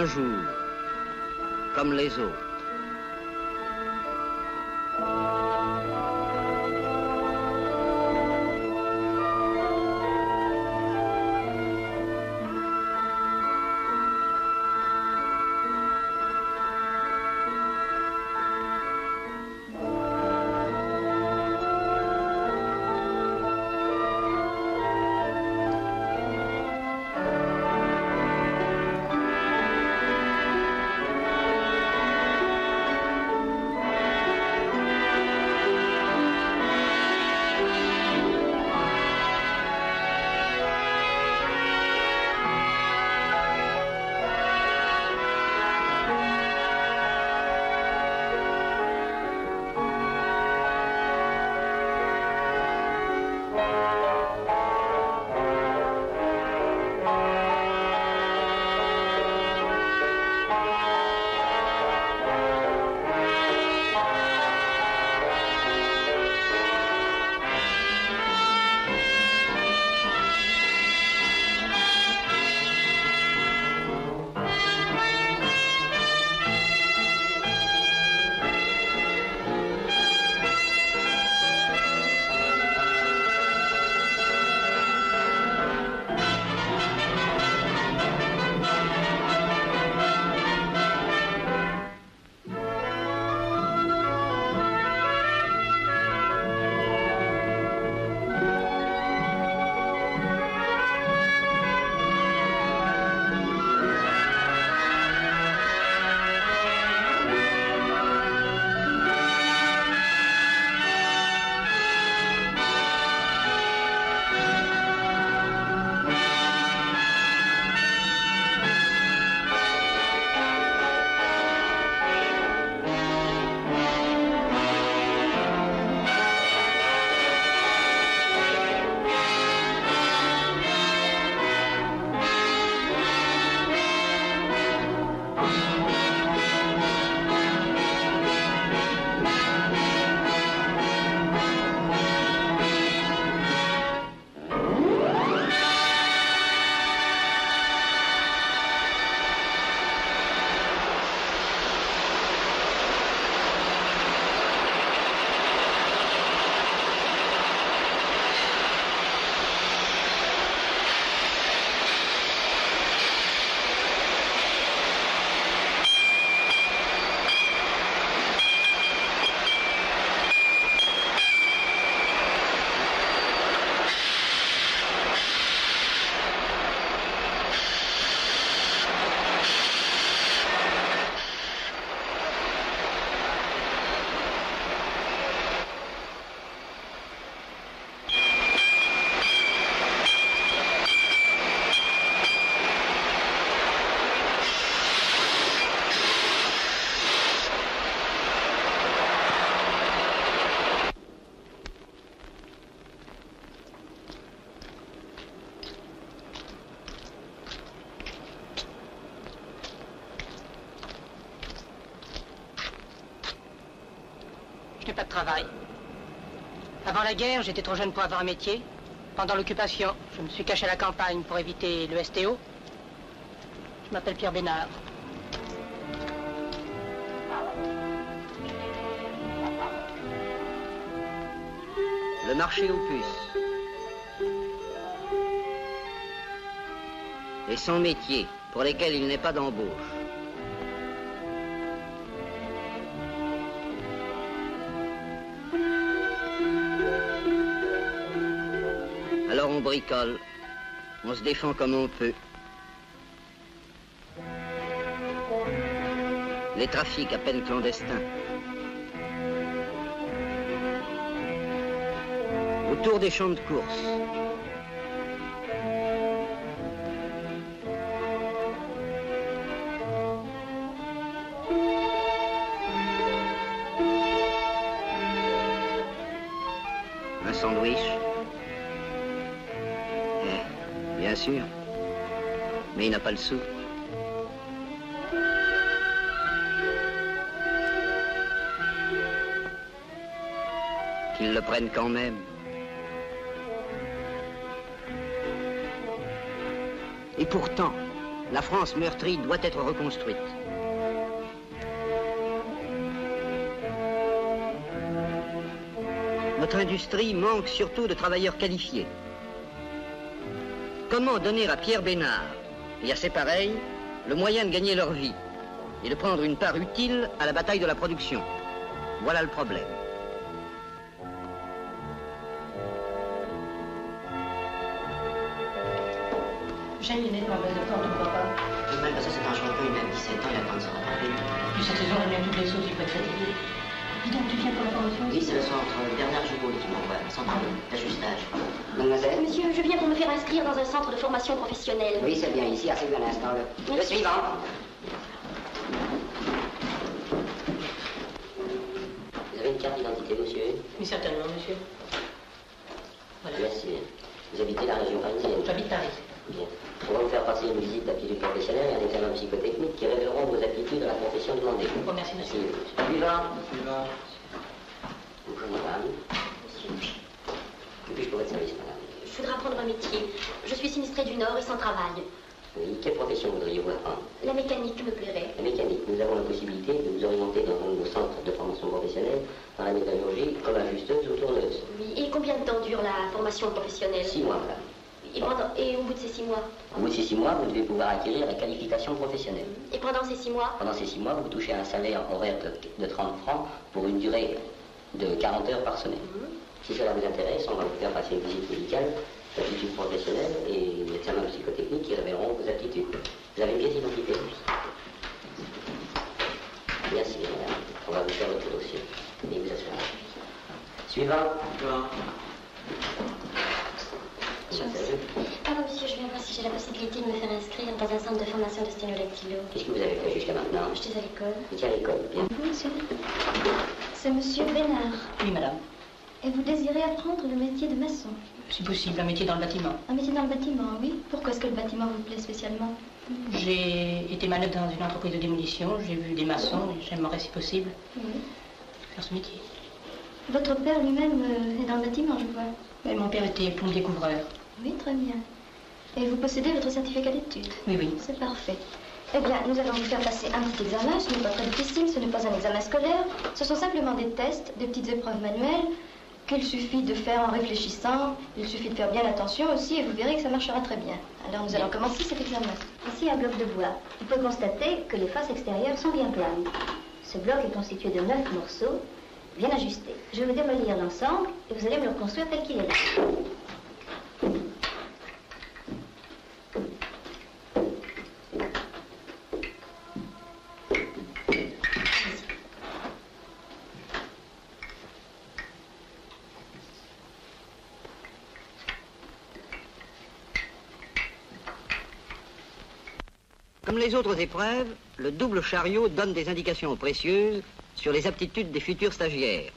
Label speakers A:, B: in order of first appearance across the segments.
A: un jour, comme les autres.
B: Je n'ai pas de travail. Avant la guerre, j'étais trop jeune pour avoir un métier. Pendant l'occupation, je me suis caché à la campagne pour éviter le STO. Je m'appelle Pierre Bénard.
A: Le marché aux puces. Et sans métier, pour lesquels il n'est pas d'embauche. Alors on bricole, on se défend comme on peut. Les trafics à peine clandestins. Autour des champs de course. Un sandwich. Bien sûr. Mais il n'a pas le sou. Qu'ils le prennent quand même. Et pourtant, La France meurtrie doit être reconstruite. Notre industrie manque surtout de travailleurs qualifiés. Comment donner à Pierre Bénard et à ses pareils le moyen de gagner leur vie et de prendre une part utile à la bataille de la production? Voilà le problème.
B: J'aime les mettre ma base de porte, on ne voit pas.
A: Tout de même, parce que c'est un champion, il a 17 ans, il a le temps de se rattraper.
B: Puis cette saison, on aime toutes les sauces, il peut être fatigué. Dis donc, tu viens pour la formation?
A: Oui, c'est le centre Bernard Joubeau qui m'envoie, un centre d'ajustage. Mademoiselle?
C: Monsieur, je viens pour me faire inscrire dans un centre de formation professionnelle.
A: Oui, c'est bien ici, assez bien un instant. Le suivant. Vous avez une carte d'identité, monsieur?
B: Oui, certainement, monsieur. Voilà.
A: Merci. Vous habitez la région parisienne?
B: J'habite Paris.
A: Bien. On va vous faire passer une visite d'aptitude professionnelle et un examen psychotechnique qui révéleront vos aptitudes dans la profession demandée.
B: Bon, merci, monsieur.
A: Suivant. Bonjour, madame.
C: Monsieur,
A: Que puis-je pour votre service, madame?
C: je voudrais apprendre un métier. Je suis sinistrée du Nord et sans travail.
A: Oui, quelle profession voudriez-vous apprendre?
C: La mécanique me plairait.
A: La mécanique. Nous avons la possibilité de vous orienter dans un de nos centres de formation professionnelle dans la métallurgie comme ajusteuse ou tourneuse.
C: Oui, et combien de temps dure la formation professionnelle?
A: 6 mois, madame.
C: Et au bout de ces 6 mois?
A: Au bout de ces 6 mois, vous devez pouvoir acquérir la qualification professionnelle.
C: Et pendant ces 6 mois?
A: Pendant ces 6 mois, vous touchez un salaire horaire de 30 francs pour une durée de 40 heures par semaine. Si cela vous intéresse, on va vous faire passer une visite médicale, l'aptitude professionnelle et l'examen psychotechnique qui révéleront vos aptitudes. Vous avez une pièce d'identité? Merci, madame. On va vous faire votre dossier. Et vous assurer. Suivant.
C: Pardon, monsieur, je viens voir si j'ai la possibilité de me faire inscrire dans un centre de formation de sténodactylo.
A: Qu'est-ce que vous avez fait jusqu'à maintenant?
C: J'étais à l'école.
A: Vous étiez à l'école, bien.
C: Oui, monsieur. C'est monsieur Bénard.
B: Oui, madame.
C: Et vous désirez apprendre le métier de maçon?
B: Si possible, un métier dans le bâtiment.
C: Un métier dans le bâtiment, oui. Pourquoi est-ce que le bâtiment vous plaît spécialement?
B: J'ai été manœuvre dans une entreprise de démolition, j'ai vu des maçons et j'aimerais, si possible,
C: Oui.
B: faire ce métier.
C: Votre père lui-même est dans le bâtiment, je vois.
B: Mais mon père était plombier couvreur.
C: Oui, très bien. Et vous possédez votre certificat d'études?
B: Oui, oui.
C: C'est parfait. Eh bien, nous allons vous faire passer un petit examen. Ce n'est pas très difficile, ce n'est pas un examen scolaire. Ce sont simplement des tests, des petites épreuves manuelles qu'il suffit de faire en réfléchissant. Il suffit de faire bien attention aussi et vous verrez que ça marchera très bien. Alors nous allons commencer cet examen.
D: Ici, un bloc de bois. Vous pouvez constater que les faces extérieures sont bien planes. Ce bloc est constitué de 9 morceaux, bien ajustés. Je vais vous démolir l'ensemble et vous allez me le reconstruire tel qu'il est là.
A: Comme les autres épreuves, le double chariot donne des indications précieuses sur les aptitudes des futurs stagiaires.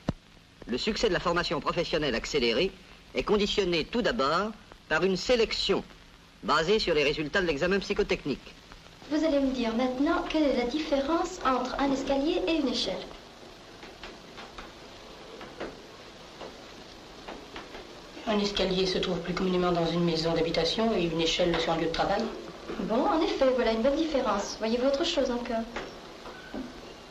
A: Le succès de la formation professionnelle accélérée est conditionné tout d'abord par une sélection basée sur les résultats de l'examen psychotechnique.
C: Vous allez me dire maintenant quelle est la différence entre un escalier et une échelle.
B: Un escalier se trouve plus communément dans une maison d'habitation et une échelle sur un lieu de travail.
C: Bon, en effet, voilà une bonne différence. Voyez-vous autre chose encore?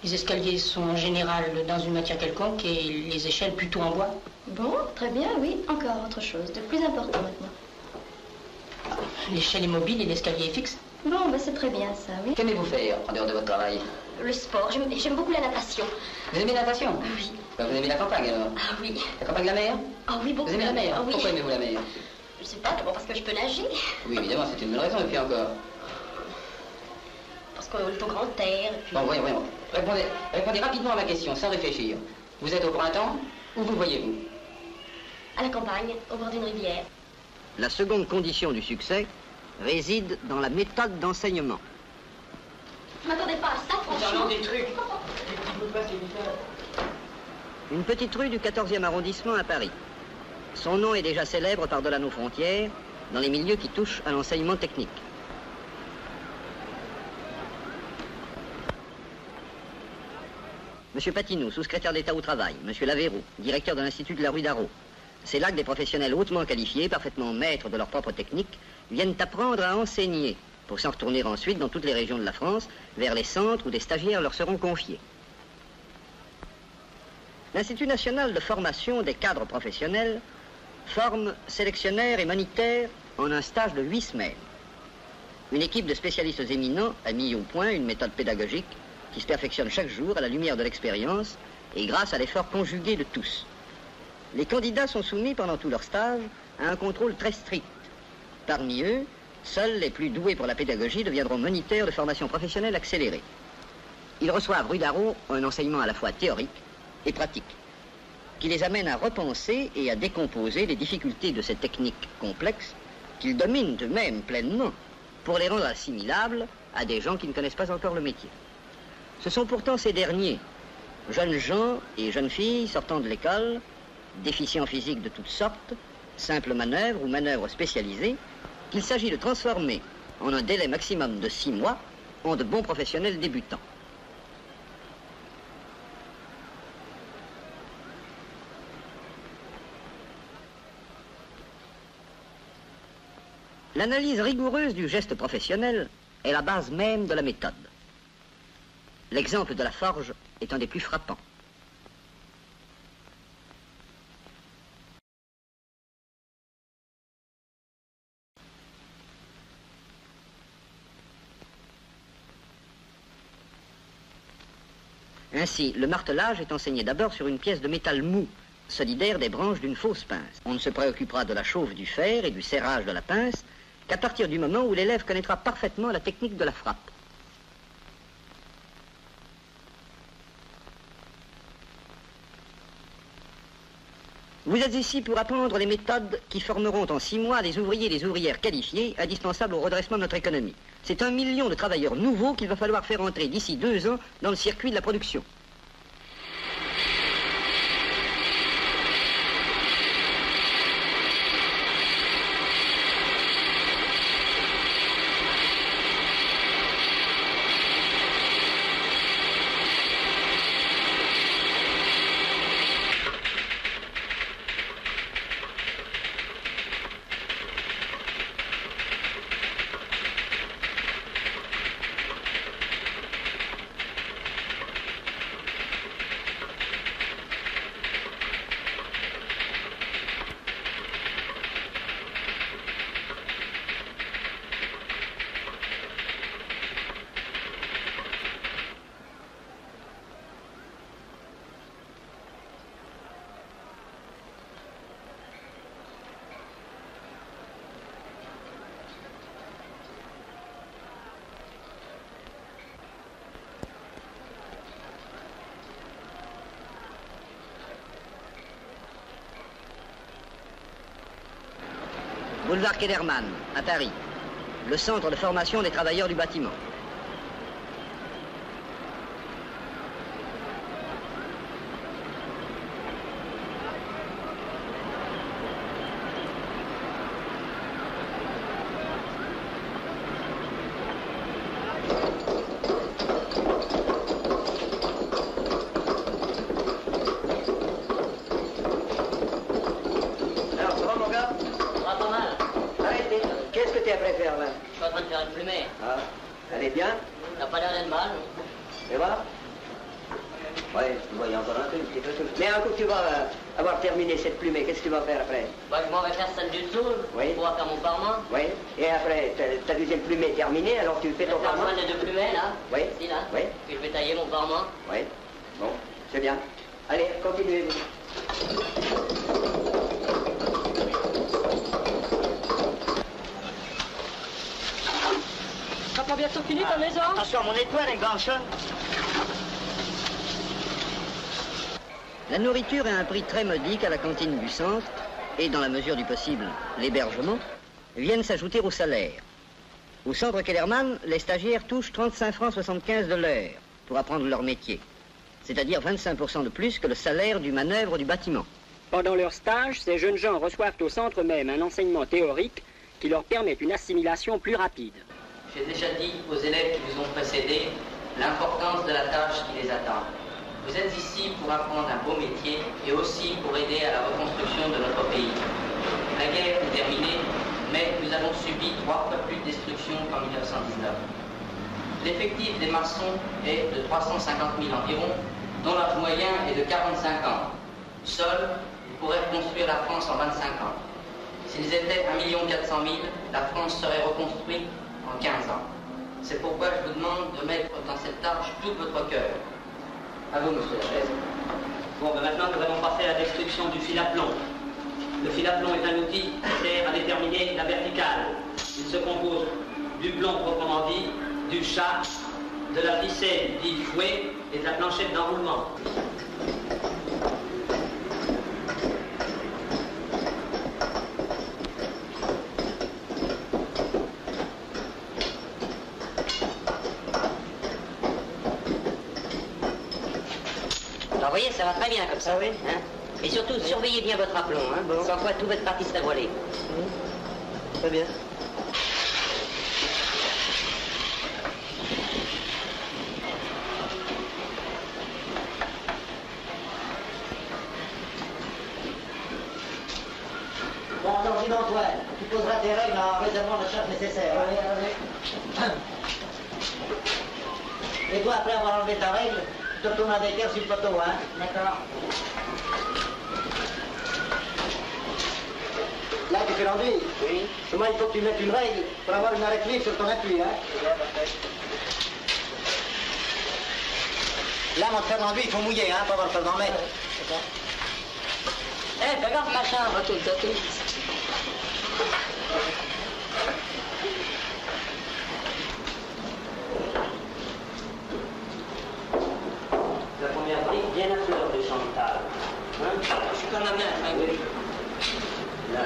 B: Les escaliers sont en général dans une matière quelconque et les échelles plutôt en bois.
C: Bon, très bien, oui. Encore autre chose, de plus important maintenant.
B: L'échelle est mobile et l'escalier est fixe.
C: Bon, ben c'est très bien ça, oui.
A: Qu'aimez-vous faire en dehors de votre travail?
C: Le sport, j'aime beaucoup la natation.
A: Vous aimez la natation?
C: Oui.
A: Vous aimez la campagne alors?
C: Ah oui.
A: La campagne de la mer?
C: Ah oui, beaucoup.
A: Vous aimez la mer?
C: Ah oui.
A: Pourquoi aimez-vous la mer?
C: Je sais pas, d'abord parce que je peux nager.
A: Oui, évidemment, c'est une bonne raison, et puis encore.
C: Parce qu'on est au grand air, et puis...
A: Bon, voyons. Répondez rapidement à ma question, sans réfléchir. Vous êtes au printemps? Où vous voyez-vous?
C: À la campagne, au bord d'une rivière.
A: La seconde condition du succès réside dans la méthode d'enseignement.
C: Je m'attendais pas à ça, franchement.
B: des trucs. Des petits bouts de papier.
A: Une petite rue du 14e arrondissement à Paris. Son nom est déjà célèbre par-delà nos frontières, dans les milieux qui touchent à l'enseignement technique. Monsieur Patinou, sous-secrétaire d'État au Travail. Monsieur Laveyroux, directeur de l'Institut de la rue d'Arrault. C'est là que des professionnels hautement qualifiés, parfaitement maîtres de leur propre technique, viennent apprendre à enseigner pour s'en retourner ensuite dans toutes les régions de la France, vers les centres où des stagiaires leur seront confiés. L'Institut national de formation des cadres professionnels forme sélectionnaires et monitaires en un stage de 8 semaines. Une équipe de spécialistes éminents a mis au point une méthode pédagogique qui se perfectionne chaque jour à la lumière de l'expérience et grâce à l'effort conjugué de tous. Les candidats sont soumis pendant tout leur stage à un contrôle très strict. Parmi eux, seuls les plus doués pour la pédagogie deviendront moniteurs de formation professionnelle accélérée. Ils reçoivent rue d'Arreau un enseignement à la fois théorique et pratique, qui les amène à repenser et à décomposer les difficultés de ces techniques complexes qu'ils dominent eux-mêmes pleinement pour les rendre assimilables à des gens qui ne connaissent pas encore le métier. Ce sont pourtant ces derniers, jeunes gens et jeunes filles sortant de l'école, déficients physiques de toutes sortes, simples manœuvres ou manœuvres spécialisées, qu'il s'agit de transformer en un délai maximum de 6 mois en de bons professionnels débutants. L'analyse rigoureuse du geste professionnel est la base même de la méthode. L'exemple de la forge est un des plus frappants. Ainsi, le martelage est enseigné d'abord sur une pièce de métal mou, solidaire des branches d'une fausse pince. On ne se préoccupera de la chauffe du fer et du serrage de la pince qu'à partir du moment où l'élève connaîtra parfaitement la technique de la frappe. Vous êtes ici pour apprendre les méthodes qui formeront en 6 mois les ouvriers et les ouvrières qualifiés indispensables au redressement de notre économie. C'est 1 million de travailleurs nouveaux qu'il va falloir faire entrer d'ici 2 ans dans le circuit de la production. Boulevard Kellerman, à Paris, le centre de formation des travailleurs du bâtiment. Qu'est-ce que tu vas faire après?
E: Bah, je m'en vais faire celle du dessous, oui. Pour pouvoir faire mon parement.
A: Oui, et après, ta deuxième plumée est terminée, alors tu fais ton parement?
E: Je vais faire les 2 plumées, là.
A: Oui.
E: Ici, là.
A: Oui.
E: Puis je vais tailler mon parement.
A: Oui. Bon, c'est bien. Allez, continuez.
B: T'as pas bientôt fini ta maison?
A: Attention à mon étoile, enganche. La nourriture a un prix très modique à la cantine du centre et, dans la mesure du possible, l'hébergement, viennent s'ajouter au salaire. Au centre Kellerman, les stagiaires touchent 35 francs 75 de l'heure pour apprendre leur métier, c'est-à-dire 25% de plus que le salaire du manœuvre du bâtiment.
F: Pendant leur stage, ces jeunes gens reçoivent au centre même un enseignement théorique qui leur permet une assimilation plus rapide.
E: J'ai déjà dit aux élèves qui vous ont précédés l'importance de la tâche qui les attend. Vous êtes ici pour apprendre un beau métier et aussi pour aider à la reconstruction de notre pays. La guerre est terminée, mais nous avons subi 3 fois plus de destruction qu'en 1919. L'effectif des maçons est de 350 000 environ, dont l'âge moyen est de 45 ans. Seuls, ils pourraient construire la France en 25 ans. S'ils étaient 1 400 000, la France serait reconstruite en 15 ans. C'est pourquoi je vous demande de mettre dans cette tâche tout votre cœur. À vous, monsieur Lachaise.
G: Bon, ben maintenant nous allons passer à la description du fil à plomb. Le fil à plomb est un outil qui sert à déterminer la verticale. Il se compose du plomb proprement dit, du chat, de la ficelle dit fouet et de la planchette d'enroulement.
A: Alors, vous voyez, ça va très bien comme ça, oui. Hein? Et surtout, surveillez bien votre aplomb, hein, bon. Sans quoi tout votre partie serait voilée.
H: Très bien. Bon, alors, dis donc, toi, tu poseras tes règles en réservant la charge nécessaire. Allez. Et toi, après avoir enlevé ta règle, tu te retournes avec elle sur le poteau, hein.
A: D'accord.
H: Là, tu fais l'enduit.
A: Oui.
H: Seulement, il faut que tu mettes une règle pour avoir une arrêt libre sur ton appui, hein. Là, avant de faire l'enduit, il faut mouiller, hein, pas avoir le temps d'en mettre.
A: Eh, fais gaffe, machin, retourne, retourne.
G: La première brique bien à fleur de Chantal. Hein?
A: Je suis comme la main, oui.
G: Là.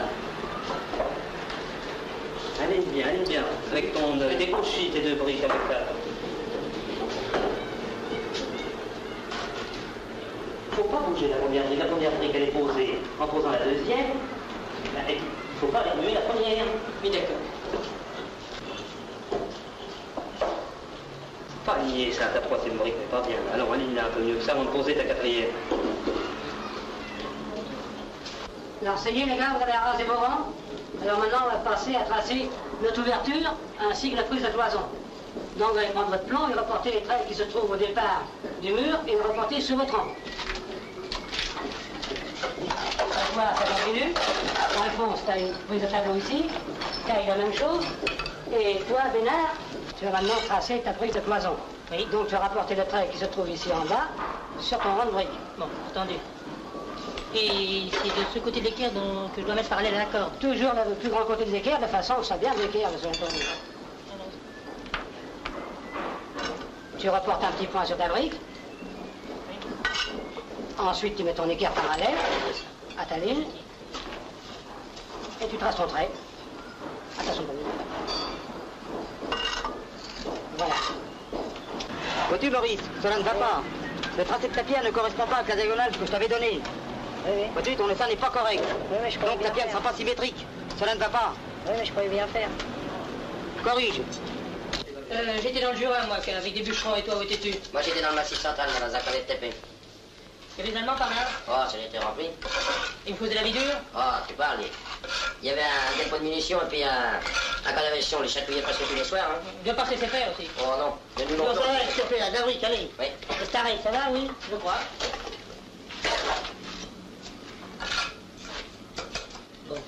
G: Allez bien. Avec ton... Décrochis tes 2 briques avec ça. Il ne faut pas bouger la première brique. La première brique, elle est posée. En posant la deuxième, il ne faut pas remuer la première.
A: Oui, d'accord.
G: Pas nier ça, ta troisième brique n'est pas bien. Alors aligne-la un peu mieux que ça avant de poser ta quatrième.
B: Alors, ça y est, les gars, vous avez arrosé vos rangs. Alors maintenant, on va passer à tracer notre ouverture ainsi que la prise de cloison. Donc, vous allez prendre votre plan et reporter les traits qui se trouvent au départ du mur et les reporter sur votre rang. Voilà, ça continue. Alphonse, tu as une prise de tableau ici. Taille la même chose. Et toi, Bénard, tu vas maintenant tracer ta prise de cloison. Oui. Donc, tu vas rapporter le trait qui se trouve ici en bas sur ton rang de brique.
I: Bon, entendu. Et c'est de ce côté de l'équerre que je dois mettre parallèle à la corde.
B: Toujours le plus grand côté de l'équerre, de façon que ça soit bien de l'équerre de son tour. Tu reportes un petit point sur ta brique. Ensuite, tu mets ton équerre parallèle à ta ligne. Et tu traces ton trait. Attention, pas voilà.
A: Vois-tu, Maurice, cela ne va pas. Le tracé de ta pierre ne correspond pas à la diagonale que je t'avais donnée.
B: Oui.
A: Vois-tu, ton dessin n'est pas correct.
B: Oui, mais je
A: Donc ta pierre ne sera pas symétrique. Cela ne va pas.
B: Oui, mais je pourrais bien faire.
A: Corrige.
I: J'étais dans le Jura, moi, avec des bûcherons, et toi, où étais-tu?
A: Moi, j'étais dans le Massif central, dans la Zaccalet de Tépé.
I: Il y avait des Allemands par là?
A: Oh, ça était rempli.
I: Ils me faisaient la vie dure?
A: Oh, tu parles. Il y avait un dépôt de munitions et puis un cas d'aviation. On les chatouillait presque tous les soirs. Hein.
I: Il doit pas se laisser faire aussi.
A: Oh non, de nous
I: Non,
A: longtemps.
I: ça va, je te fais la gabrique, allez.
A: Oui.
I: Staré, ça va, oui? Je crois. Bon.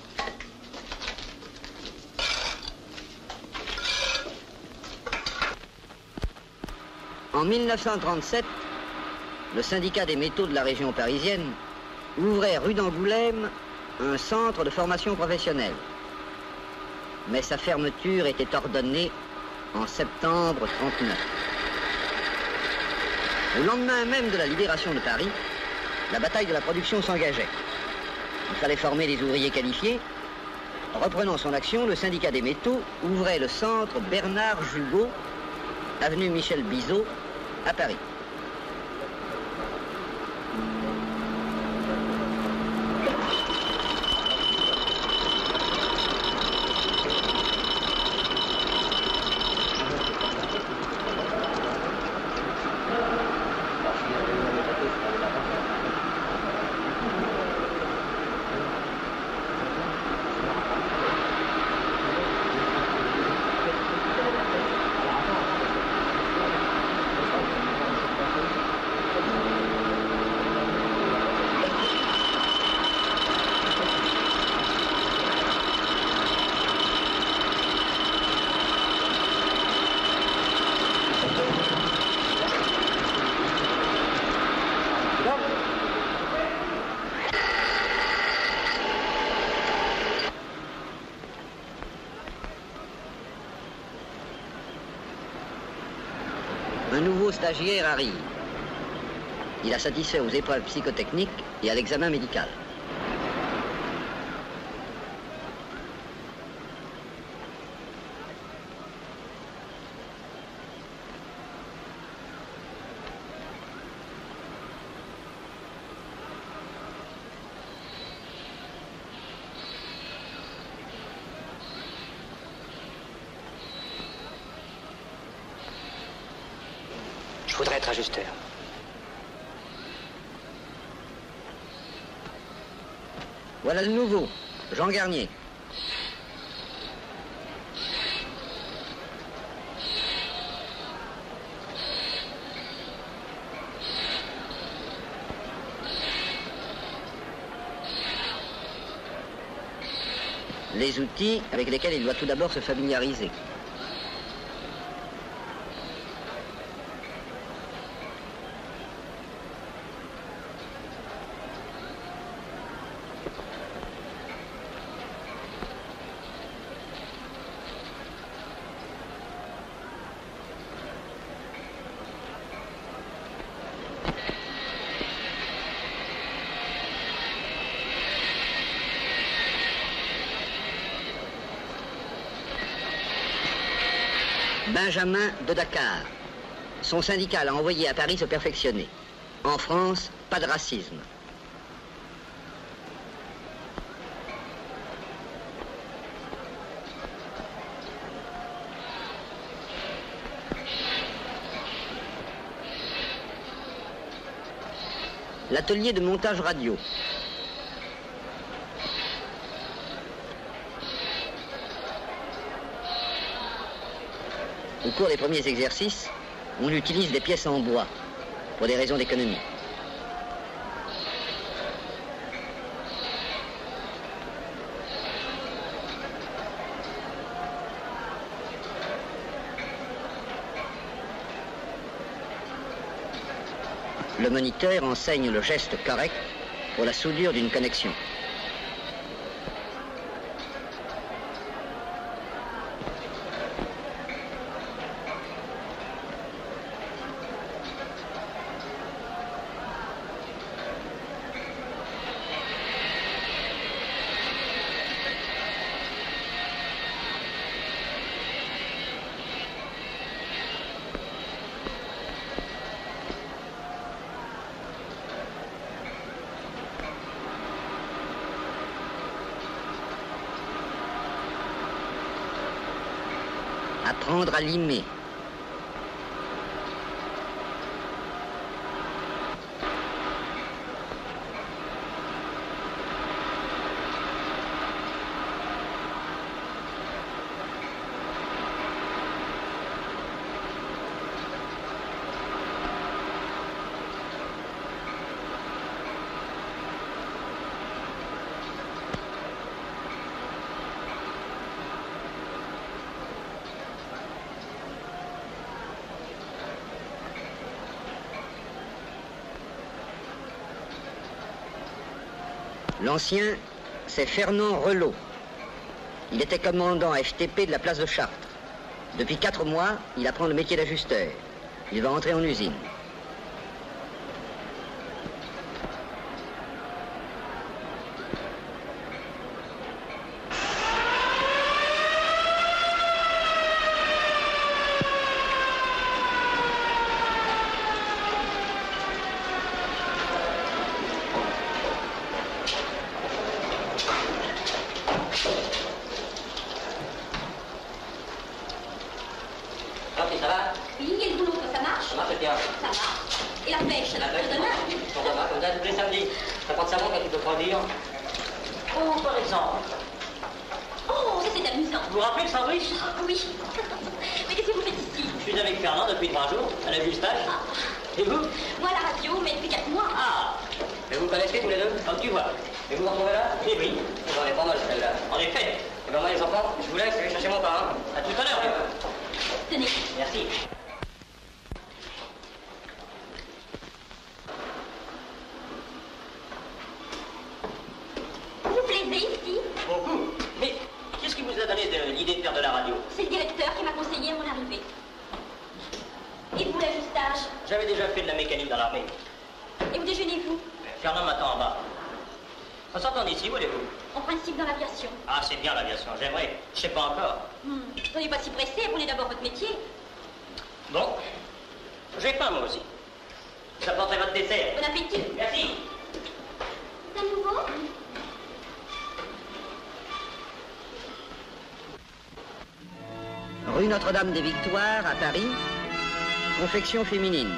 A: En 1937, le syndicat des métaux de la région parisienne ouvrait rue d'Angoulême un centre de formation professionnelle. Mais sa fermeture était ordonnée en septembre 1939. Au lendemain même de la libération de Paris, la bataille de la production s'engageait. Il fallait former des ouvriers qualifiés. Reprenant son action, le syndicat des métaux ouvrait le centre Bernard Jugot, avenue Michel Bizot, à Paris. nouveau stagiaire arrive. Il a satisfait aux épreuves psychotechniques et à l'examen médical.
J: Je voudrais être ajusteur.
A: Voilà le nouveau, Jean Garnier. Les outils avec lesquels il doit tout d'abord se familiariser. Benjamin de Dakar. Son syndicat l'a envoyé à Paris se perfectionner. En France, pas de racisme. L'atelier de montage radio. Au cours des premiers exercices, on utilise des pièces en bois, pour des raisons d'économie. Le moniteur enseigne le geste correct pour la soudure d'une connexion. Apprendre à limer. L'ancien, c'est Fernand Relot. Il était commandant FTP de la place de Chartres. Depuis 4 mois, il apprend le métier d'ajusteur. Il va entrer en usine.
E: Ça va?
D: Oui, et le boulot, ça marche?
E: Ça marche bien.
D: Ça marche. Et la pêche,
E: La pêche,
D: ça demain?
E: ça va, comme ça, tous les samedis. Ça prend de savon quand tu peux produire. Oh, par exemple.
D: Oh, ça c'est amusant.
E: Vous vous rappelez de Fabrice?
D: Oui. Mais qu'est-ce que vous faites ici?
E: Je suis avec Fernand depuis 3 jours, à la justage. Et vous?
D: Moi, à la radio, mais depuis 4 mois.
E: Ah. Et vous connaissez tous les deux? Comme tu vois. Et vous vous retrouvez là? Oui, oui. J'en ai pas mal celle-là. En effet. Et ben moi les enfants, je vous laisse, je vais chercher mon parrain. À tout à l'heure.
D: Tenez.
E: Merci.
D: Vous plaisez ici?
E: Beaucoup. Mais qu'est-ce qui vous a donné l'idée de faire de la radio?
D: C'est le directeur qui m'a conseillé à mon arrivée. Et vous, l'ajustage?
G: J'avais déjà fait de la mécanique dans l'armée.
K: Et vous déjeunez, vous?
G: Fernand m'attend en bas. On s'entend ici, voulez-vous?
K: En principe, dans l'aviation.
G: Ah, c'est bien l'aviation, j'aimerais. Je sais pas encore.
K: Vous n'êtes pas si pressé, apprenez d'abord votre métier.
G: Bon, j'ai faim, moi aussi. J'apporterai votre dessert.
K: Bon appétit.
G: Merci.
K: C'est à nouveau?
A: Rue Notre-Dame des Victoires, à Paris, confection féminine.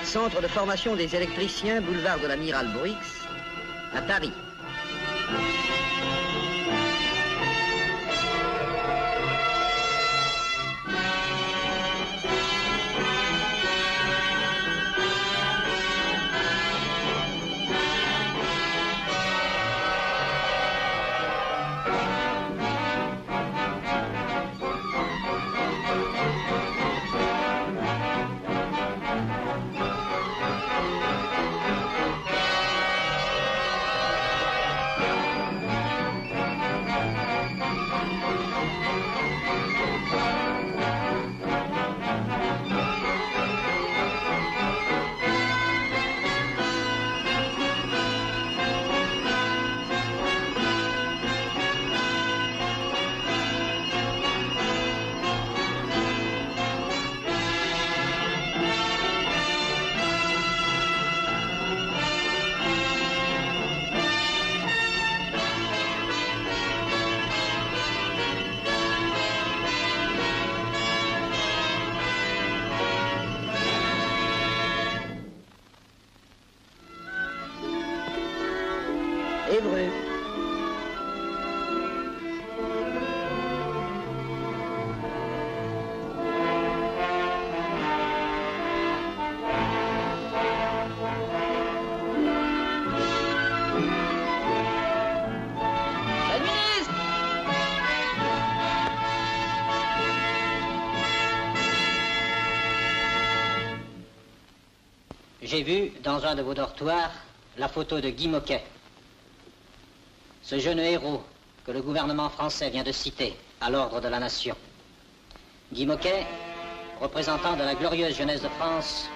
A: Centre de formation des électriciens, boulevard de l'Amiral Bruix, à Paris. Évreux.
J: J'ai vu, dans un de vos dortoirs, la photo de Guy Moquet. Ce jeune héros que le gouvernement français vient de citer à l'ordre de la nation. Guy Moquet, représentant de la glorieuse jeunesse de France,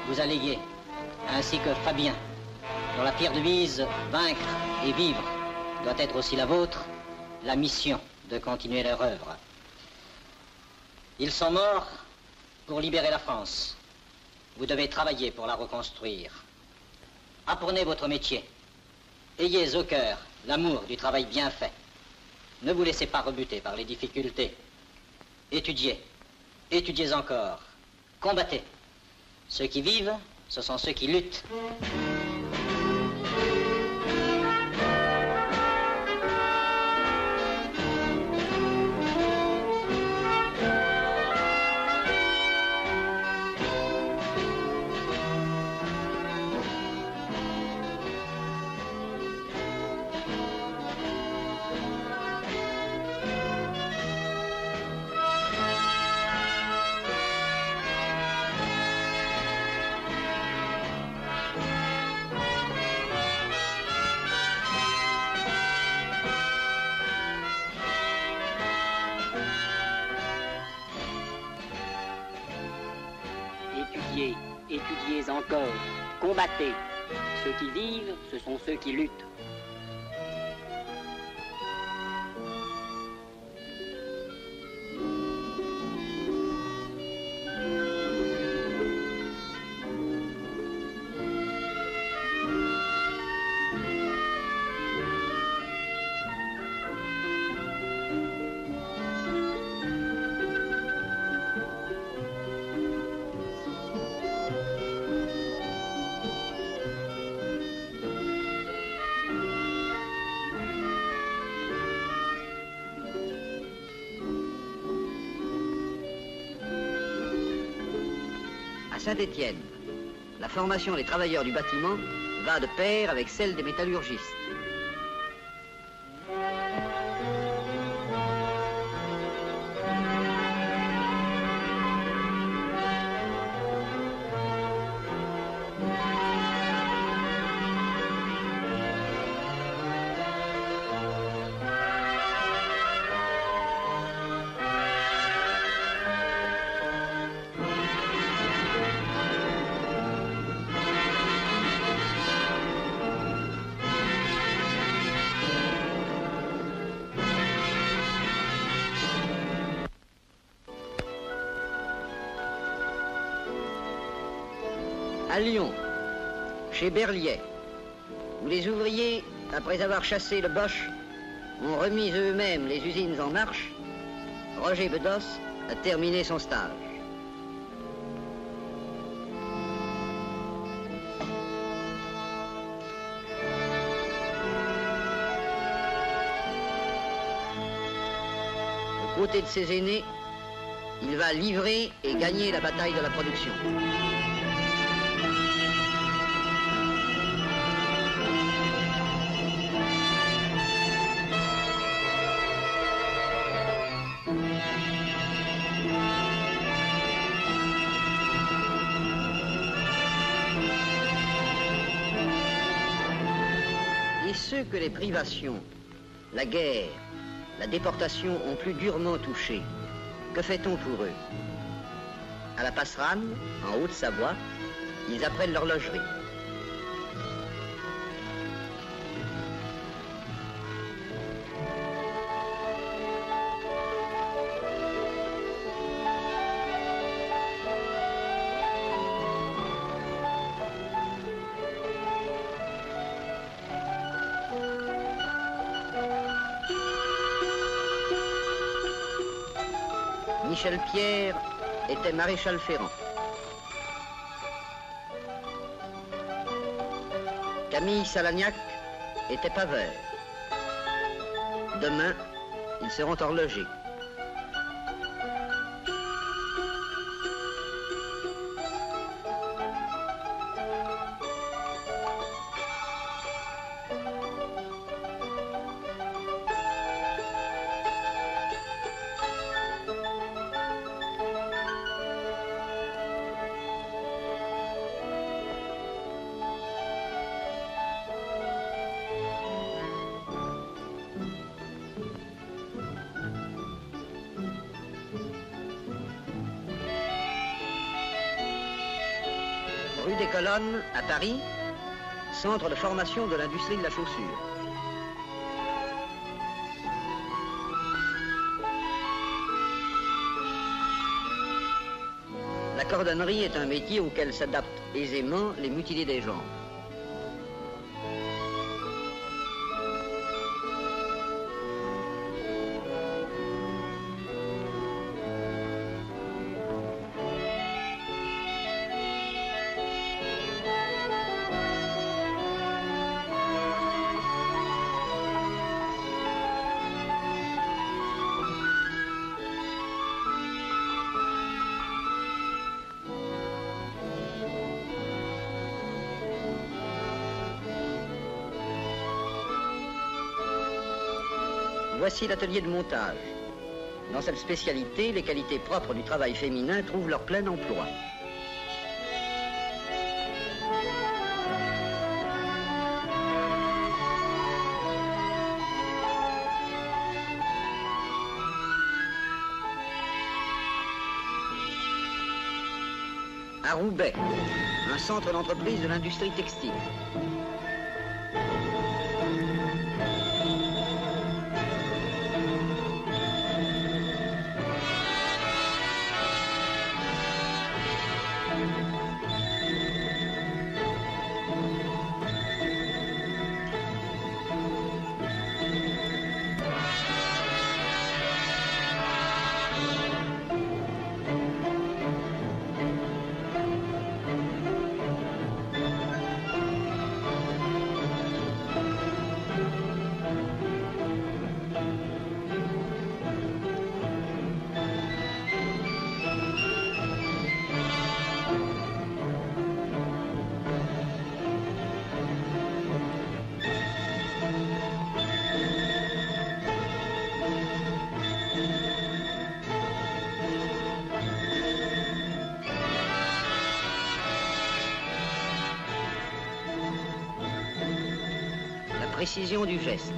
J: vous a légué, ainsi que Fabien, dont la pierre devise « Vaincre et vivre » doit être aussi la vôtre, la mission de continuer leur œuvre. Ils sont morts pour libérer la France. Vous devez travailler pour la reconstruire. Apprenez votre métier. Ayez au cœur l'amour du travail bien fait. Ne vous laissez pas rebuter par les difficultés. Étudiez. Étudiez encore. Combattez. Ceux qui vivent, ce sont ceux qui luttent.
F: Étudiez, étudiez encore, combattez. Ceux qui vivent, ce sont ceux qui luttent.
A: Saint-Étienne, la formation des travailleurs du bâtiment va de pair avec celle des métallurgistes. À Lyon, chez Berliet, où les ouvriers, après avoir chassé le Boche, ont remis eux-mêmes les usines en marche, Roger Bedos a terminé son stage. Aux côtés de ses aînés, il va livrer et gagner la bataille de la production. Ceux que les privations, la guerre, la déportation ont plus durement touchés, que fait-on pour eux? À la Passerane, en Haute-Savoie, ils apprennent l'horlogerie. Michel Pierre était maréchal ferrant. Camille Salagnac était paveur. Demain, ils seront horlogers. Rue des Colonnes, à Paris, centre de formation de l'industrie de la chaussure. La cordonnerie est un métier auquel s'adaptent aisément les mutilés des jambes. Voici l'atelier de montage. Dans cette spécialité, les qualités propres du travail féminin trouvent leur plein emploi. À Roubaix, un centre d'entreprise de l'industrie textile. précision du geste.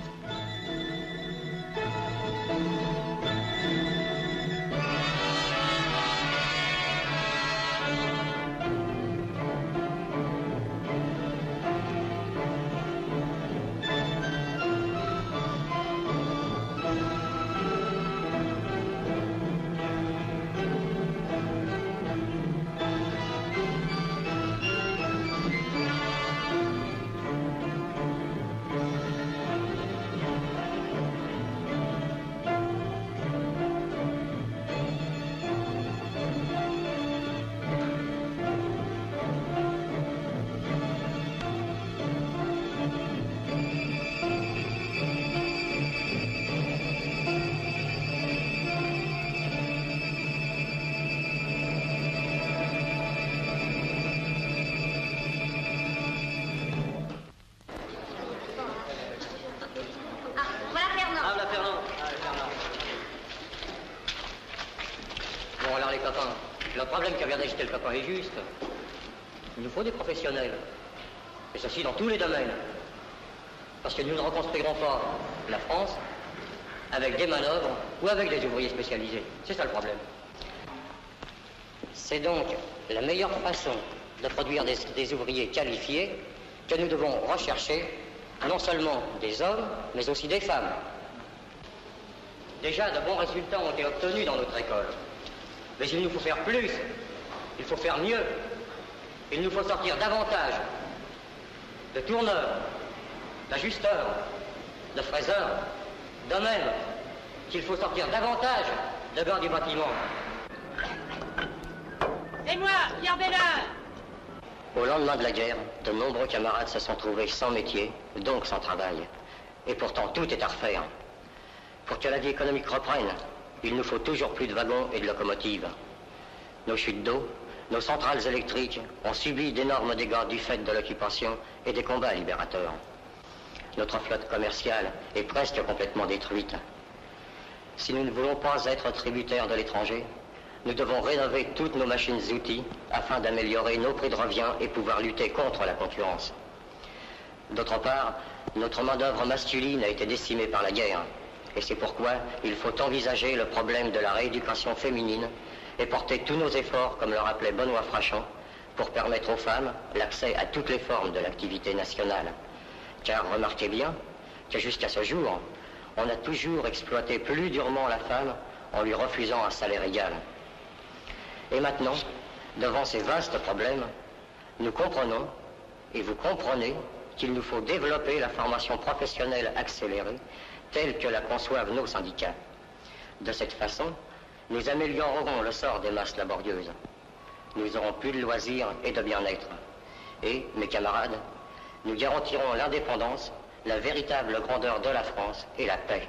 E: Le problème qui vient d'ajouter le copain est juste. Il nous faut des professionnels. Et ceci dans tous les domaines. Parce que nous ne reconstruirons pas la France avec des manœuvres ou avec des ouvriers spécialisés. C'est ça le problème. C'est donc la meilleure façon de produire des ouvriers qualifiés que nous devons rechercher non seulement des hommes, mais aussi des femmes. Déjà, de bons résultats ont été obtenus dans notre école. Mais il nous faut faire plus, il faut faire mieux, il nous faut sortir davantage de tourneurs, d'ajusteurs, de fraiseurs, de même qu'il faut sortir davantage de gars du bâtiment.
I: Et moi, Pierre Bénard!
E: Au lendemain de la guerre, de nombreux camarades se sont trouvés sans métier, donc sans travail. Et pourtant, tout est à refaire. Pour que la vie économique reprenne, il nous faut toujours plus de wagons et de locomotives. Nos chutes d'eau, nos centrales électriques ont subi d'énormes dégâts du fait de l'occupation et des combats libérateurs. Notre flotte commerciale est presque complètement détruite. Si nous ne voulons pas être tributaires de l'étranger, nous devons rénover toutes nos machines-outils afin d'améliorer nos prix de revient et pouvoir lutter contre la concurrence. D'autre part, notre main-d'œuvre masculine a été décimée par la guerre. Et c'est pourquoi il faut envisager le problème de la rééducation féminine et porter tous nos efforts, comme le rappelait Benoît Frachon, pour permettre aux femmes l'accès à toutes les formes de l'activité nationale. Car remarquez bien que jusqu'à ce jour, on a toujours exploité plus durement la femme en lui refusant un salaire égal. Et maintenant, devant ces vastes problèmes, nous comprenons, et vous comprenez, qu'il nous faut développer la formation professionnelle accélérée telle que la conçoivent nos syndicats. De cette façon, nous améliorerons le sort des masses laborieuses. Nous aurons plus de loisirs et de bien-être. Et, mes camarades, nous garantirons l'indépendance, la véritable grandeur de la France et la paix.